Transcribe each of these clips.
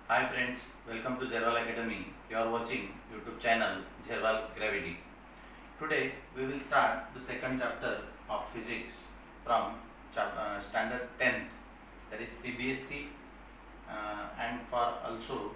Hi friends, welcome to Zerval Academy. You are watching YouTube channel Zerval Gravity. Today we will start the second chapter of physics from standard 10th, that is CBSE, and for also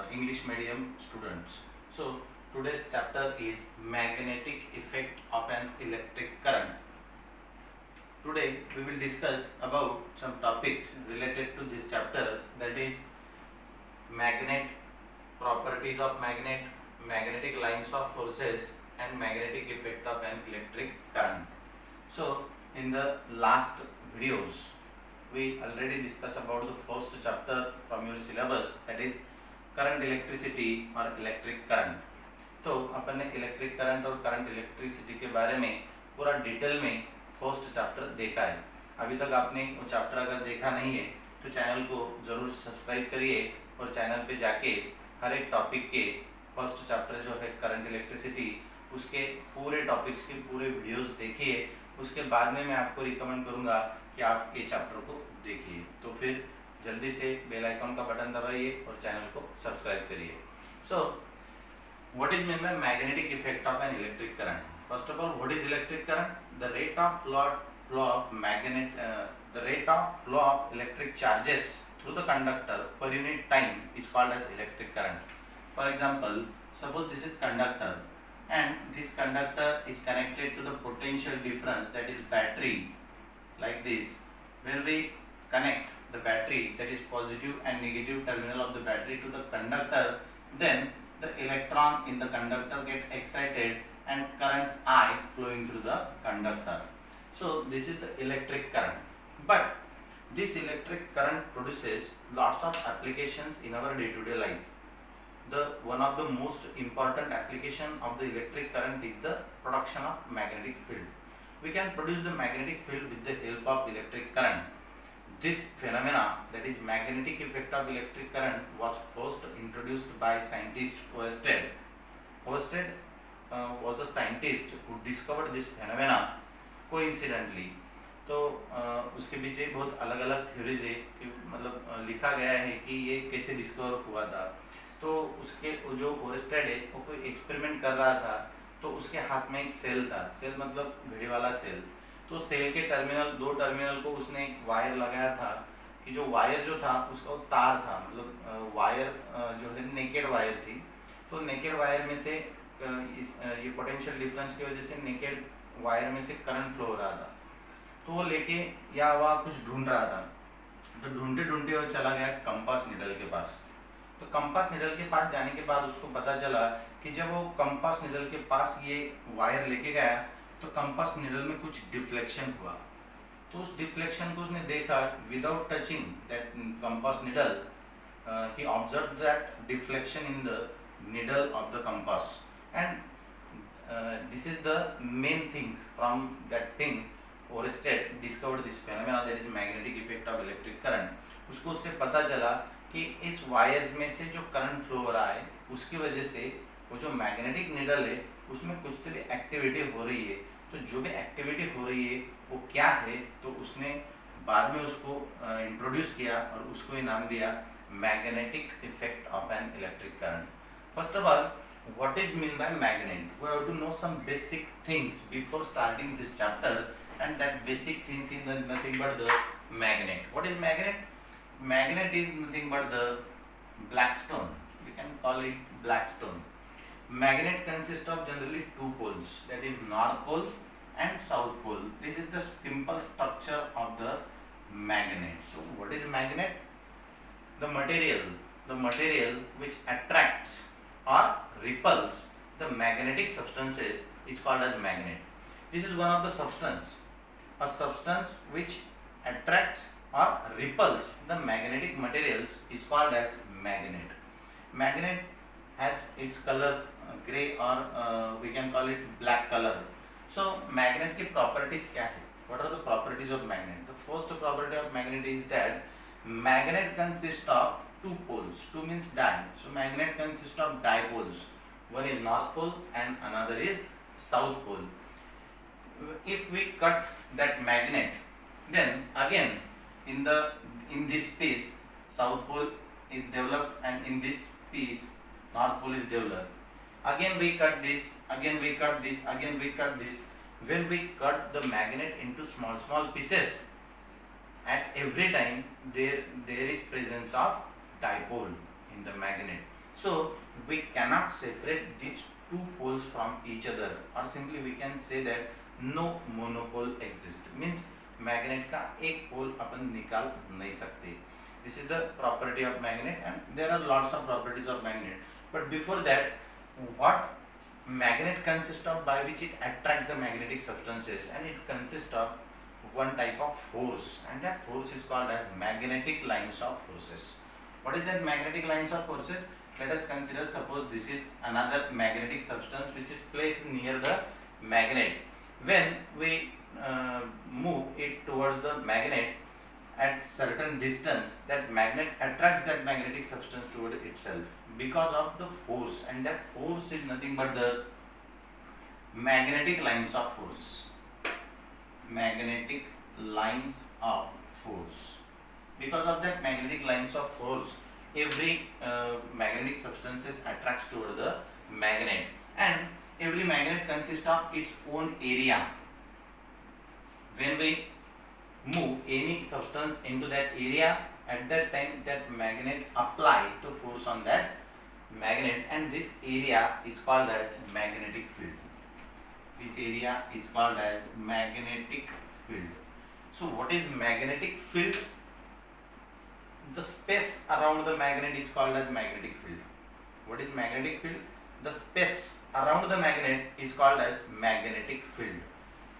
English medium students. So today's chapter is magnetic effect of an electric current. Today we will discuss about some topics related to this chapter, that is magnet, properties of magnet, magnetic lines of forces, and magnetic effect of an electric current. So in the last videos we already discussed about the first chapter from your syllabus, that is current electricity और electric current. तो अपन ने electric current और current electricity के बारे में पूरा detail में first chapter देखा है. अभी तक आपने वो चैप्टर अगर देखा नहीं है तो चैनल को ज़रूर सब्सक्राइब करिए और चैनल पे जाके हर एक टॉपिक के फर्स्ट चैप्टर जो है करंट इलेक्ट्रिसिटी, उसके पूरे टॉपिक्स के पूरे वीडियोस देखिए. उसके बाद में मैं आपको रिकमेंड करूँगा कि आप ये चैप्टर को देखिए. तो फिर जल्दी से बेल आइकन का बटन दबाइए और चैनल को सब्सक्राइब करिए. So what is mean by magnetic effect of an electric current? First of all, what is electric current? The rate of flow of magnet the rate of flow of electric charges through the conductor per unit time is called as electric current. For example, suppose this is conductor and this conductor is connected to the potential difference, that is battery, like this. When we connect the battery, that is positive and negative terminal of the battery, to the conductor, then the electron in the conductor get excited and current I flowing through the conductor. So this is the electric current. But this electric current produces lots of applications in our day-to-day life. One of the most important application of the electric current is the production of magnetic field. We can produce the magnetic field with the help of electric current. This phenomena, that is magnetic effect of electric current, was first introduced by scientist Oersted. Oersted was the scientist who discovered this phenomena coincidentally. तो उसके पीछे बहुत अलग अलग theories है कि मतलब लिखा गया है कि ये कैसे डिस्कवर हुआ था. तो उसके जो ओरेस्टेड है वो कोई एक्सपेरिमेंट कर रहा था, तो उसके हाथ में एक सेल था. सेल मतलब घड़ी वाला सेल. तो सेल के दो टर्मिनल को उसने एक वायर लगाया था कि जो वायर जो था उसका तार था, मतलब वायर जो है नेकेड वायर थी. तो नेकेड वायर में से ये पोटेंशियल डिफरेंस की वजह से नेकेड वायर में से करंट फ्लो हो रहा था. तो वो लेके या वहाँ कुछ ढूंढ रहा था. तो ढूंढते ढूंढते वो चला गया कंपास निडल के पास. तो कंपास निडल के पास जाने के बाद उसको पता चला कि जब वो कंपास निडल के पास ये वायर लेके गया तो कंपास निडल में कुछ डिफ्लेक्शन हुआ. तो उस डिफ्लेक्शन को उसने देखा without touching that compass needle. He observe that deflection in the needle of the compass, and this is the main thing from that thing. Oersted discovered this phenomena, that is magnetic effect of electric current. उसको उससे पता चला कि इस wires में से जो current flow हो रहा है उसकी वजह से वो जो मैग्नेटिक निडल है उसमें कुछ तो भी एक्टिविटी हो रही है. तो जो भी एक्टिविटी हो रही है वो क्या है, तो उसने बाद में उसको इंट्रोड्यूस किया और उसको ही नाम दिया magnetic effect of an electric current. First of all, what is mean by magnet? We have to know some basic things before starting this chapter, and that basic things is nothing but the magnet. What is magnet? Magnet is nothing but the black stone. We can call it black stone. Magnet consists of generally two poles, that is north pole and south pole. This is the simple structure of the magnet. So what is magnet? The material which attracts or repels the magnetic substances is called as magnet. This is one of the substance. A substance which attracts or repels the magnetic materials is called as magnet. Magnet has its color gray or we can call it black color. So magnet की properties क्या है? What are the properties of magnet? The first property of magnet is that magnet consists of two poles. Two means di. So magnet consists of dipoles. One is north pole and another is south pole. If we cut that magnet, then again in this piece, south pole is developed, and in this piece north pole is developed. Again we cut this, again we cut this, again we cut this. When we cut the magnet into small pieces, at every time there is presence of dipole in the magnet. So we cannot separate these two poles from each other, or simply we can say that no monopole exists. Means magnet का एक पोल अपन निकाल नहीं सकते. This is the property of magnet, and there are lots of properties of magnet. But before that, what magnet consists of, by which it attracts the magnetic substances, and it consists of one type of force, and that force is called as magnetic lines of forces. What is that magnetic lines of forces? Let us consider, suppose this is another magnetic substance which is placed near the magnet. When we move it towards the magnet at certain distance, that magnet attracts that magnetic substance toward itself because of the force, and that force is nothing but the magnetic lines of force. Magnetic lines of force. Because of that magnetic lines of force, every magnetic substances attracts toward the magnet, and every magnet consists of its own area. When we move any substance into that area, at that time that magnet apply the force on that magnet, and this area is called as magnetic field. This area is called as magnetic field. So what is magnetic field? The space around the magnet is called as magnetic field. What is magnetic field? The space around the magnet is called as magnetic field.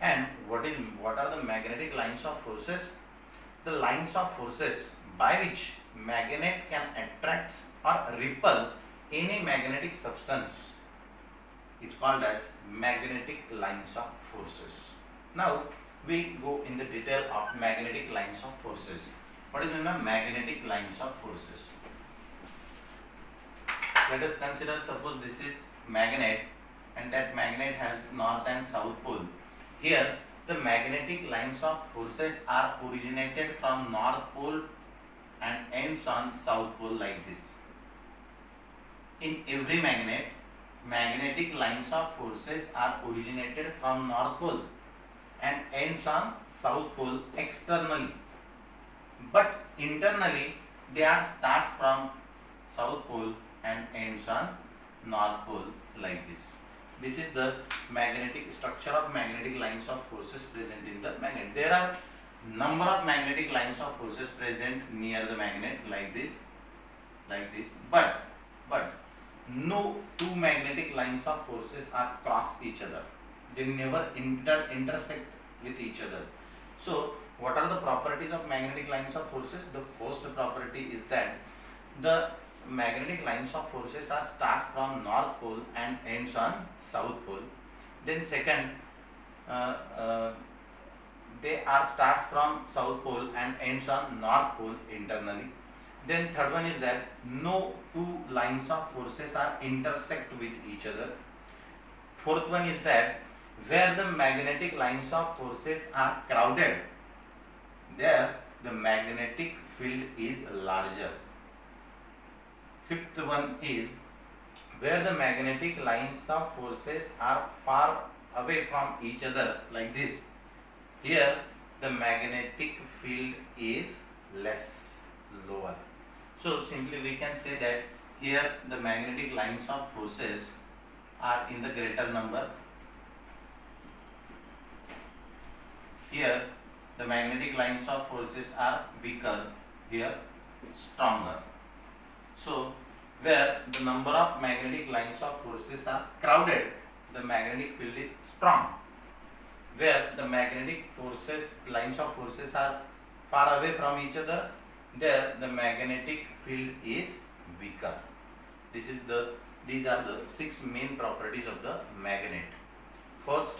And what are the magnetic lines of forces? The lines of forces by which magnet can attract or repel any magnetic substance is called as magnetic lines of forces. Now we go in the detail of magnetic lines of forces. What is the magnetic lines of forces? Let us consider, suppose this is magnet, and that magnet has north and south pole. Here the magnetic lines of forces are originated from north pole and ends on south pole like this. In every magnet, magnetic lines of forces are originated from north pole and ends on south pole externally, but internally they are starts from south pole and ends on north pole like this. This is the magnetic structure of magnetic lines of forces present in the magnet. There are number of magnetic lines of forces present near the magnet like this, but no two magnetic lines of forces are cross each other. They never intersect with each other. So what are the properties of magnetic lines of forces? The first property is that the magnetic lines of forces are starts from north pole and ends on south pole. Then second, they are starts from south pole and ends on north pole internally. Then third one is that no two lines of forces are intersect with each other. Fourth one is that where the magnetic lines of forces are crowded, there the magnetic field is larger. Fifth one is where the magnetic lines of forces are far away from each other like this. Here the magnetic field is less, lower. So simply we can say that here the magnetic lines of forces are in the greater number. Here the magnetic lines of forces are weaker, here stronger. So where the number of magnetic lines of forces are crowded, the magnetic field is strong. Where the magnetic forces lines of forces are far away from each other, there the magnetic field is weaker. These are the six main properties of the magnet. First,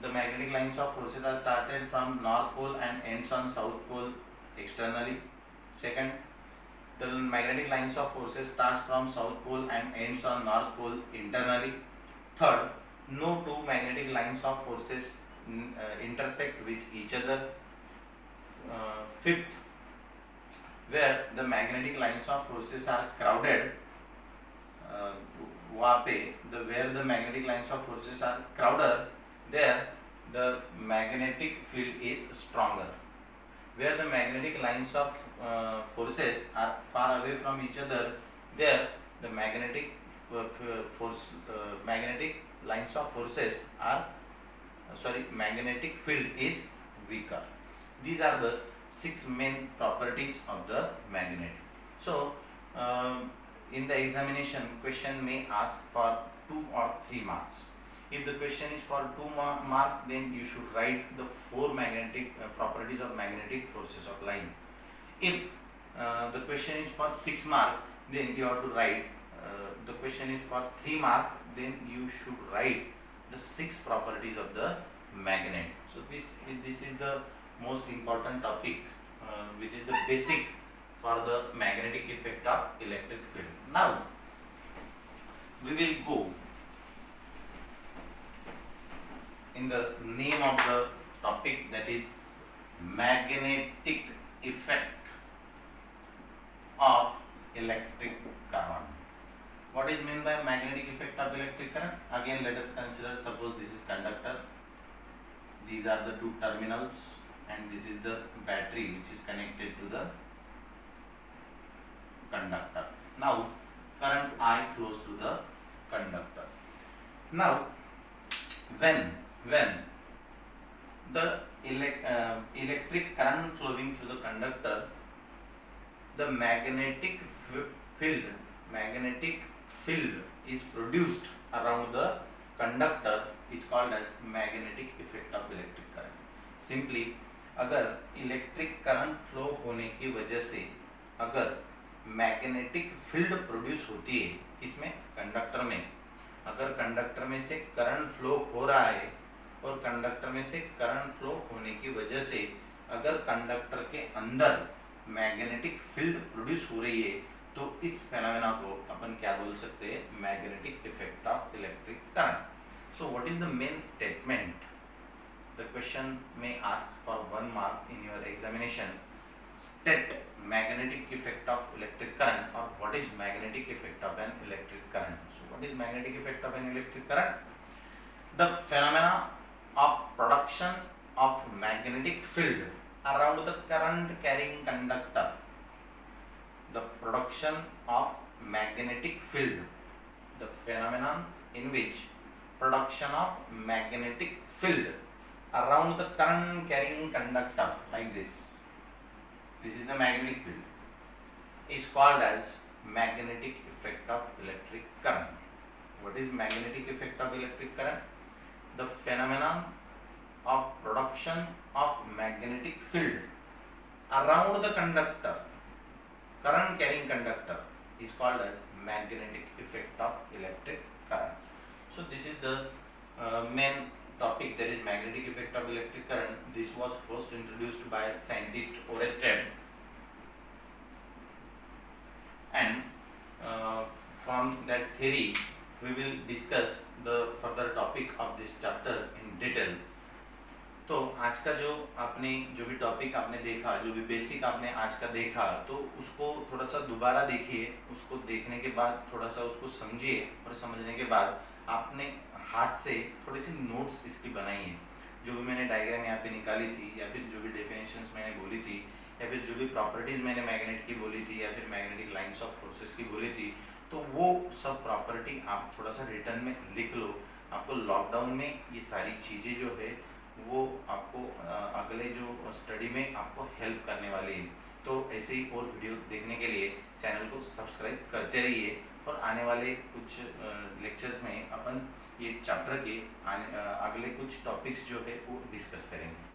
the magnetic lines of forces are started from north pole and ends on south pole externally. Second, the magnetic lines of forces starts from south pole and ends on north pole internally. Third, no two magnetic lines of forces intersect with each other. Fifth, where the magnetic lines of forces are crowded, वहाँ पे where the magnetic lines of forces are crowded, there the magnetic field is stronger. Where the magnetic lines of forces are far away from each other, there the magnetic magnetic lines of forces are magnetic field is weaker. These are the 6 main properties of the magnet. So in the examination, question may ask for 2 or 3 marks. If the question is for 2 mark, then you should write the 4 magnetic properties of magnetic forces of line. If the question is for 6 mark, then you have to write the question is for 3 mark, then you should write the 6 properties of the magnet. So this is the most important topic, which is the basic for the magnetic effect of electric field. Now we will go in the name of the topic, that is magnetic effect of electric current. What is meant by magnetic effect of electric current? Again, let us consider, suppose this is conductor, these are the 2 terminals, and this is the battery which is connected to the conductor. Now current I flows through the conductor. Now when the electric current flowing through the conductor, the magnetic field is produced around the conductor is called as magnetic effect of electric current. Simply, अगर electric current flow होने की वजह से अगर magnetic field produce होती है, इसमें conductor में, अगर कंडक्टर में से करंट फ्लो हो रहा है और कंडक्टर में से करंट फ्लो होने की वजह से अगर कंडक्टर के अंदर मैग्नेटिक फील्ड प्रोड्यूस हो रही है, तो इस फेनोमेना को अपन क्या बोल सकते हैं? Magnetic effect of electric current. So what is the main statement? The question may ask for 1 mark in your examination. State magnetic effect of electric current, or what is magnetic effect of an electric current. So what is magnetic effect of an electric current? The phenomena of production of magnetic field around the current carrying conductor. The production of magnetic field, the phenomenon in which production of magnetic field around the current carrying conductor, like this is the magnetic field, is called as magnetic effect of electric current. What is magnetic effect of electric current? The phenomenon of production of magnetic field around the conductor, current carrying conductor, is called as magnetic effect of electric current. So this is the main topic, that is magnetic effect of electric current. This was first introduced by scientist Oersted, and from that theory we will discuss the further topic of this chapter in detail. तो आज का जो भी topic आपने देखा, जो भी basic आपने आज का देखा, तो उसको थोड़ा सा दोबारा देखिए. उसको देखने के बाद थोड़ा सा उसको समझिए, और समझने के बाद आपने हाथ से थोड़ी सी नोट्स इसकी बनाई है. जो भी मैंने डायग्राम यहाँ पे निकाली थी, या फिर जो भी डेफिनेशंस मैंने बोली थी, या फिर जो भी प्रॉपर्टीज़ मैंने मैग्नेट की बोली थी, या फिर मैग्नेटिक लाइंस ऑफ फोर्सेस की बोली थी, तो वो सब प्रॉपर्टी आप थोड़ा सा रिटर्न में लिख लो. आपको लॉकडाउन में ये सारी चीज़ें जो है वो आपको अगले जो स्टडी में आपको हेल्प करने वाली है. तो ऐसे ही और वीडियो देखने के लिए चैनल को सब्सक्राइब करते रहिए, और आने वाले कुछ लेक्चर्स में अपन ये चैप्टर के अगले कुछ टॉपिक्स जो है वो डिस्कस करेंगे.